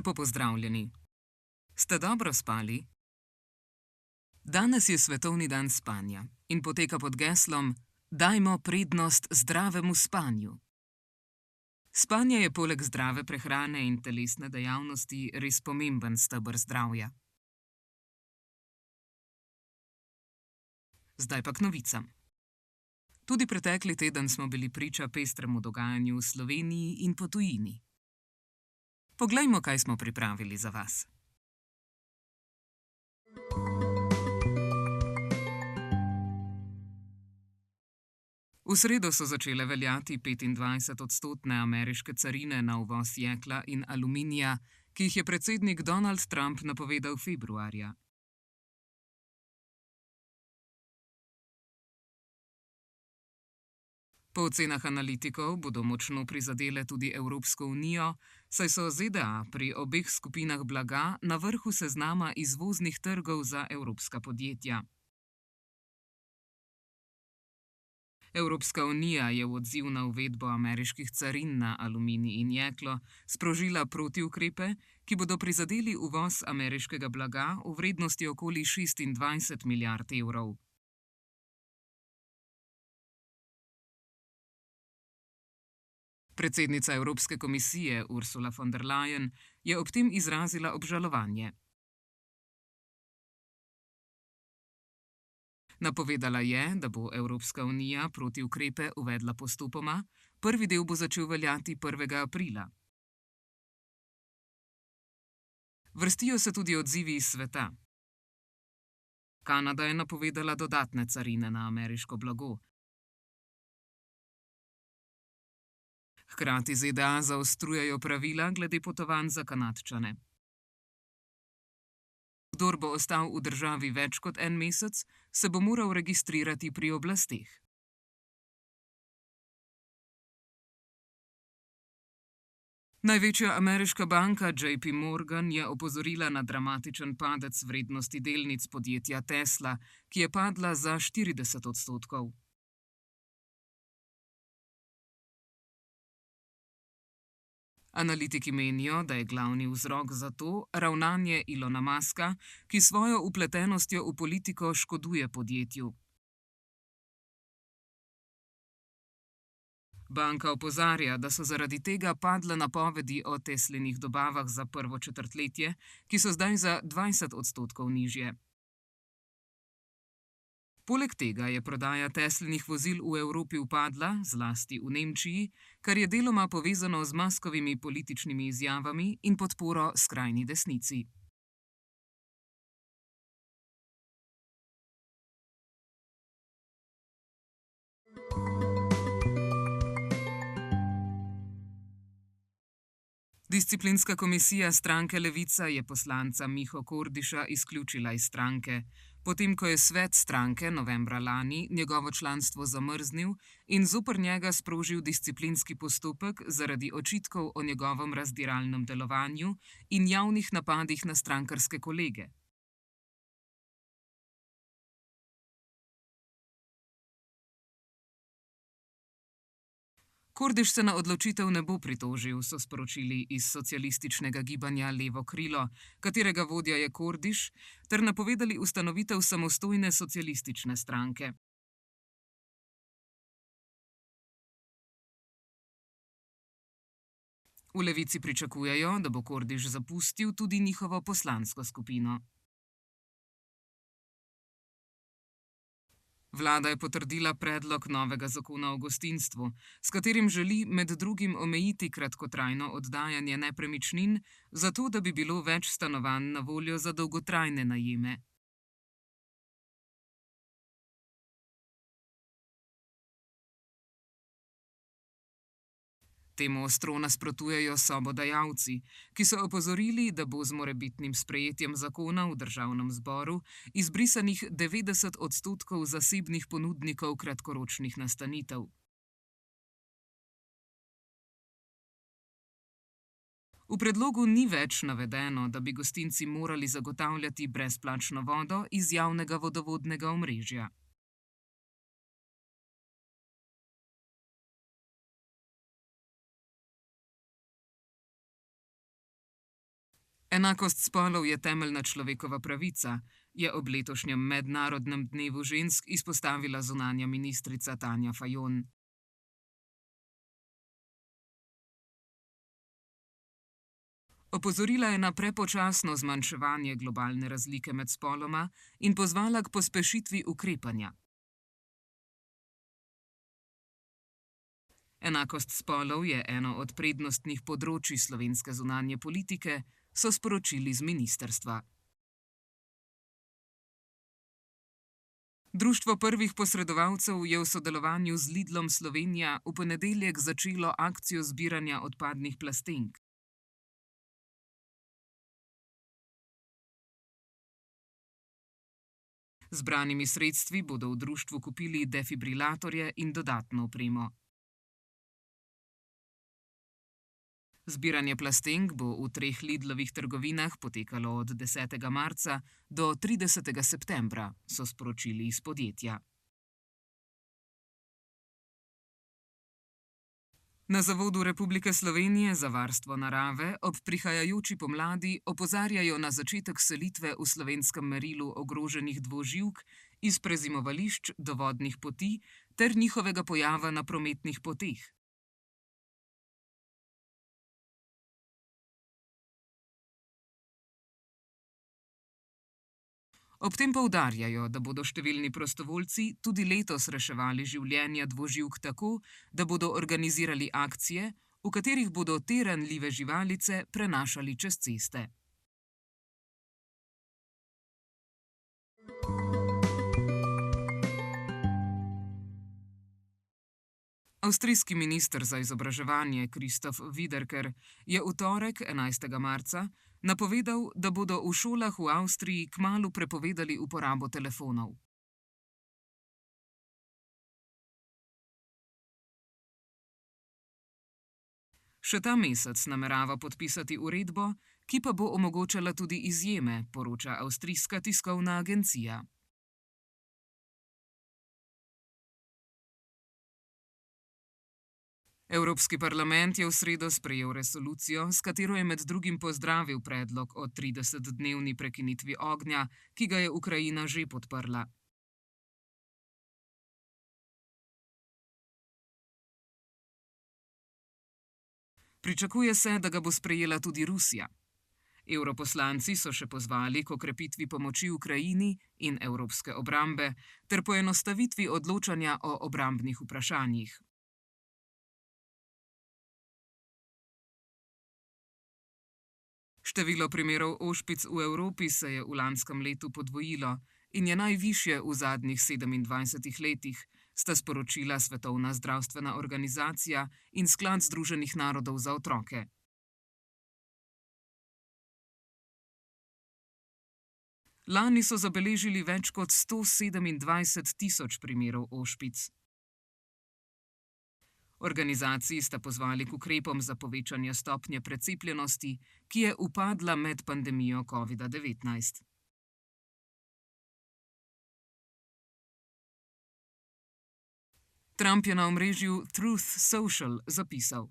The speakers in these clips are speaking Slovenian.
Lepo pozdravljeni. Ste dobro spali? Danes je svetovni dan spanja in poteka pod geslom Dajmo prednost zdravemu spanju. Spanje je poleg zdrave prehrane in telesne dejavnosti res pomemben steber zdravja. Zdaj pa k novicam. Tudi pretekli teden smo bili priča pestremu dogajanju v Sloveniji in po tujini. Poglejmo, kaj smo pripravili za vas. V sredo so začele veljati 25-odstotne ameriške carine na uvoz jekla in aluminija, ki jih je predsednik Donald Trump napovedal februarja. Po ocenah analitikov bodo močno prizadele tudi Evropsko unijo, saj so ZDA pri obeh skupinah blaga na vrhu seznama izvoznih trgov za evropska podjetja. Evropska unija je v odziv na uvedbo ameriških carin na aluminij in jeklo sprožila protiukrepe, ki bodo prizadeli uvoz ameriškega blaga v vrednosti okoli 26 milijard evrov. Predsednica Evropske komisije Ursula von der Leyen je ob tem izrazila obžalovanje. Napovedala je, da bo Evropska unija protiukrepe uvedla postopoma, prvi del bo začel veljati 1. aprila. Vrstijo se tudi odzivi iz sveta. Kanada je napovedala dodatne carine na ameriško blago. Hkrati ZDA zaostrujejo pravila glede potovanj za Kanadčane. Kdor bo ostal v državi več kot en mesec, se bo moral registrirati pri oblasteh. Največja ameriška banka JP Morgan je opozorila na dramatičen padec vrednosti delnic podjetja Tesla, ki je padla za 40%. Analitiki menijo, da je glavni vzrok za to ravnanje Elona Muska, ki svojo vpletenostjo v politiko škoduje podjetju. Banka opozarja, da so zaradi tega padle napovedi o Teslinih dobavah za prvo četrtletje, ki so zdaj za 20% nižje. Poleg tega je prodaja Teslinih vozil v Evropi upadla, zlasti v Nemčiji, kar je deloma povezano z Muskovimi političnimi izjavami in podporo skrajni desnici. Disciplinska komisija stranke Levica je poslanca Miho Kordiša izključila iz stranke, potem ko je svet stranke novembra lani njegovo članstvo zamrznil in zoper njega sprožil disciplinski postopek zaradi očitkov o njegovem razdiralnem delovanju in javnih napadih na strankarske kolege. Kordiš se na odločitev ne bo pritožil, so sporočili iz socialističnega gibanja Levo krilo, katerega vodja je Kordiš, ter napovedali ustanovitev samostojne socialistične stranke. V Levici pričakujejo, da bo Kordiš zapustil tudi njihovo poslansko skupino. Vlada je potrdila predlog novega zakona o gostinstvu, s katerim želi med drugim omejiti kratkotrajno oddajanje nepremičnin, zato da bi bilo več stanovanj na voljo za dolgotrajne najeme. Temu ostro nasprotujejo sobodajalci, ki so opozorili, da bo z morebitnim sprejetjem zakona v državnem zboru izbrisanih 90% zasebnih ponudnikov kratkoročnih nastanitev. V predlogu ni več navedeno, da bi gostinci morali zagotavljati brezplačno vodo iz javnega vodovodnega omrežja. Enakost spolov je temeljna človekova pravica, je ob letošnjem mednarodnem dnevu žensk izpostavila zunanja ministrica Tanja Fajon. Opozorila je na prepočasno zmanjševanje globalne razlike med spoloma in pozvala k pospešitvi ukrepanja. Enakost spolov je eno od prednostnih področij slovenske zunanje politike, so sporočili z ministrstva. Društvo prvih posredovalcev je v sodelovanju z Lidlom Slovenija v ponedeljek začelo akcijo zbiranja odpadnih plastenk. Z zbranimi sredstvi bodo v društvu kupili defibrilatorje in dodatno opremo. Zbiranje plastenk bo v 3 Lidlovih trgovinah potekalo od 10. marca do 30. septembra, so sporočili iz podjetja. Na Zavodu Republike Slovenije za varstvo narave ob prihajajoči pomladi opozarjajo na začetek selitve v slovenskem merilu ogroženih dvoživk iz prezimovališč do vodnih poti ter njihovega pojava na prometnih poteh. Ob tem poudarjajo, da bodo številni prostovoljci tudi letos reševali življenja dvoživk tako, da bodo organizirali akcije, v katerih bodo te ranljive živalice prenašali čez ceste. Avstrijski minister za izobraževanje Christoph Wiederkehr je v torek, 11. marca, napovedal, da bodo v šolah v Avstriji kmalu prepovedali uporabo telefonov. Še ta mesec namerava podpisati uredbo, ki pa bo omogočala tudi izjeme, poroča avstrijska tiskovna agencija. Evropski parlament je v sredo sprejel resolucijo, s katero je med drugim pozdravil predlog o 30-dnevni prekinitvi ognja, ki ga je Ukrajina že podprla. Pričakuje se, da ga bo sprejela tudi Rusija. Evroposlanci so še pozvali k okrepitvi pomoči Ukrajini in evropske obrambe ter poenostavitvi odločanja o obrambnih vprašanjih. Število primerov ošpic v Evropi se je v lanskem letu podvojilo in je najvišje v zadnjih 27 letih, sta sporočila Svetovna zdravstvena organizacija in Sklad Združenih narodov za otroke. Lani so zabeležili več kot 127.000 primerov ošpic. Organizaciji sta pozvali k ukrepom za povečanje stopnje precepljenosti, ki je upadla med pandemijo COVID-19. Trump je na omrežju Truth Social zapisal: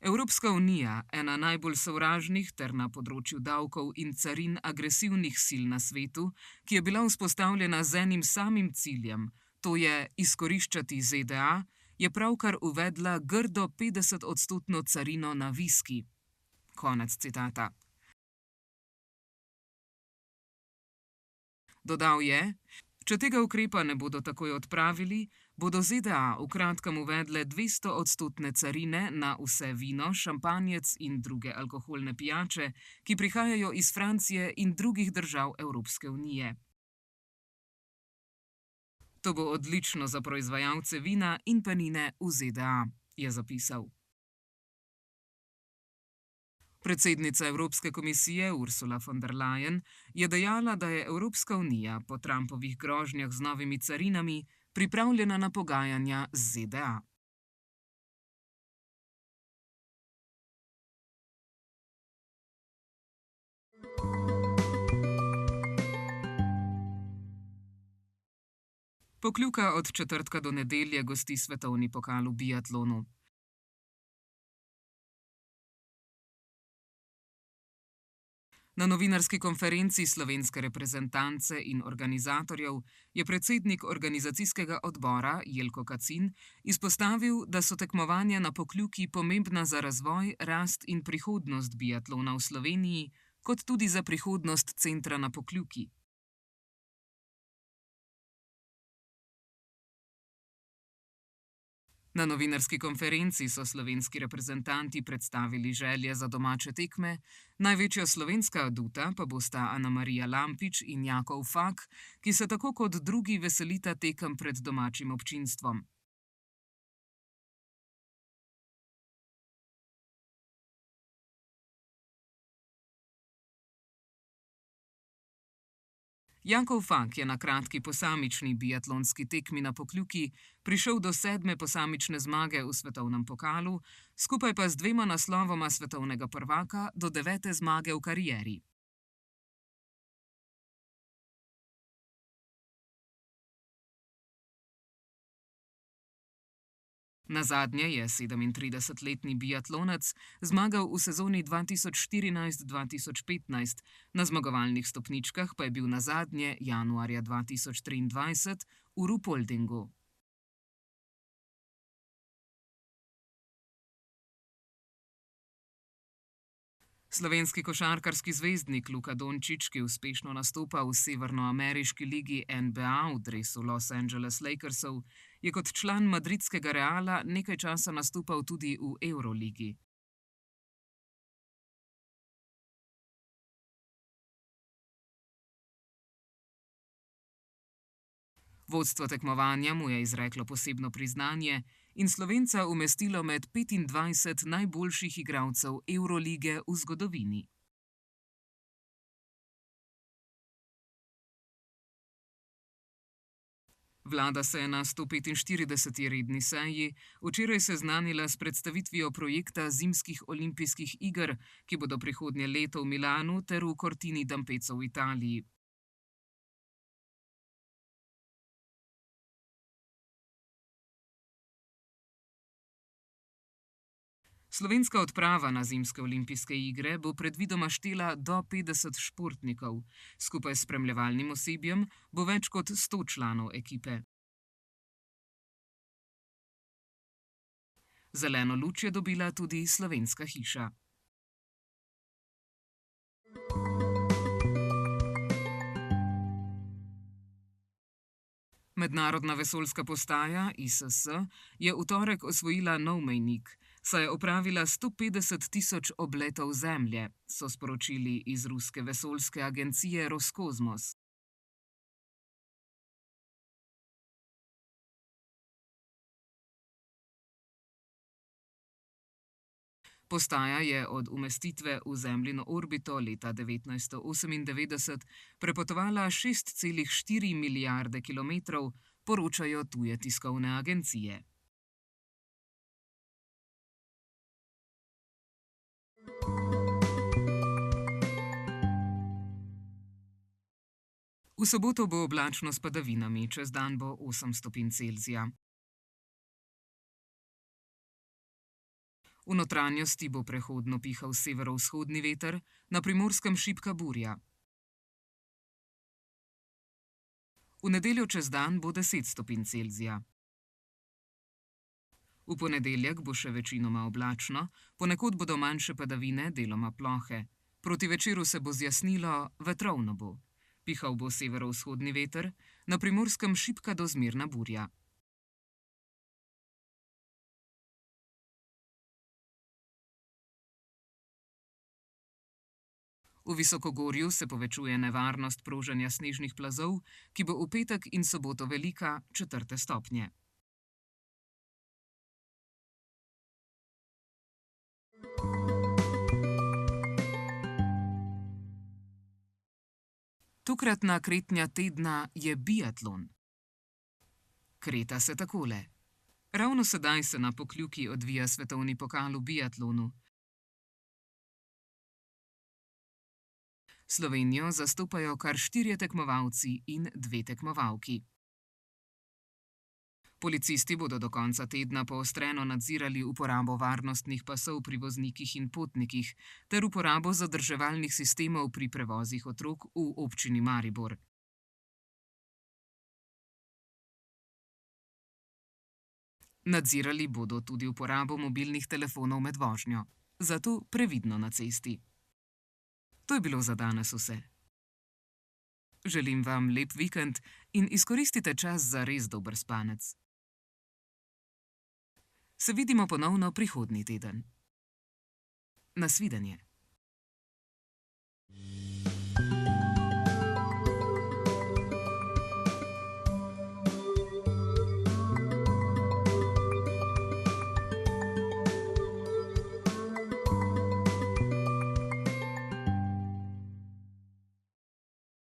Evropska unija, ena najbolj sovražnih ter na področju davkov in carin agresivnih sil na svetu, ki je bila vzpostavljena z enim samim ciljem, to je izkoriščati ZDA, je pravkar uvedla grdo 50-odstotno carino na viski. Konec citata. Dodal je, če tega ukrepa ne bodo takoj odpravili, bodo ZDA v kratkem uvedle 200-odstotne carine na vse vino, šampanjec in druge alkoholne pijače, ki prihajajo iz Francije in drugih držav Evropske unije. To bo odlično za proizvajalce vina in penine v ZDA, je zapisal. Predsednica Evropske komisije Ursula von der Leyen je dejala, da je Evropska unija po Trumpovih grožnjah z novimi carinami pripravljena na pogajanja z ZDA. Pokljuka od četrtka do nedelje gosti svetovni pokal v biatlonu. Na novinarski konferenci slovenske reprezentance in organizatorjev je predsednik organizacijskega odbora Jelko Kacin izpostavil, da so tekmovanja na Pokljuki pomembna za razvoj, rast in prihodnost biatlona v Sloveniji, kot tudi za prihodnost centra na Pokljuki. Na novinarski konferenci so slovenski reprezentanti predstavili želje za domače tekme, največja slovenska aduta pa bosta Anamarija Lampič in Jakov Fak, ki se tako kot drugi veselita tekem pred domačim občinstvom. Jakov Fak je na kratki posamični biatlonski tekmi na Pokljuki prišel do 7. posamične zmage v svetovnem pokalu, skupaj pa z 2 naslovoma svetovnega prvaka do 9. zmage v karieri. Nazadnje je 37-letni biatlonec zmagal v sezoni 2014-2015, na zmagovalnih stopničkah pa je bil nazadnje januarja 2023 v Ruhpoldingu. Slovenski košarkarski zvezdnik Luka Dončić, ki uspešno nastopa v severnoameriški ligi NBA v dresu Los Angeles Lakersov, je kot član madridskega Reala nekaj časa nastopal tudi v Euroligi. Vodstvo tekmovanja mu je izreklo posebno priznanje in Slovenca umestilo med 25 najboljših igralcev Eurolige v zgodovini. Vlada se je na 145. redni seji včeraj seznanila s predstavitvijo projekta zimskih olimpijskih iger, ki bodo prihodnje leto v Milanu ter v Cortini d'Ampezzo v Italiji. Slovenska odprava na zimske olimpijske igre bo predvidoma štela do 50 športnikov, skupaj s spremljevalnim osebjem bo več kot 100 članov ekipe. Zeleno luč je dobila tudi Slovenska hiša. Mednarodna vesoljska postaja ISS je v torek osvojila nov mejnik, saj je opravila 150 tisoč obletov Zemlje, so sporočili iz ruske vesoljske agencije Roskosmos. Postaja je od umestitve v Zemljino orbito leta 1998 prepotovala 6,4 milijarde kilometrov, poročajo tuje tiskovne agencije. V soboto bo oblačno s padavinami, čez dan bo 8 stopinj Celzija. V notranjosti bo prehodno pihal severovzhodni veter, na Primorskem šibka burja. V nedeljo čez dan bo 10 stopinj Celzija. V ponedeljek bo še večinoma oblačno, ponekod bodo manjše padavine, deloma plohe. Proti večeru se bo zjasnilo, vetrovno bo. Pihal bo severovzhodni veter, na Primorskem šibka do zmerna burja. V visokogorju se povečuje nevarnost proženja snežnih plazov, ki bo v petek in soboto velika, 4. stopnje. Tokratna kretnja tedna je biatlon. Kreta se takole. Ravno sedaj se na Pokljuki odvija svetovni pokal v biatlonu. Slovenijo zastopajo kar 4 tekmovalci in 2 tekmovalki. Policisti bodo do konca tedna poostreno nadzirali uporabo varnostnih pasov pri voznikih in potnikih ter uporabo zadrževalnih sistemov pri prevozih otrok v občini Maribor. Nadzirali bodo tudi uporabo mobilnih telefonov med vožnjo, zato previdno na cesti. To je bilo za danes vse. Želim vam lep vikend in izkoristite čas za res dober spanec. Se vidimo ponovno prihodnji teden. Nasvidenje.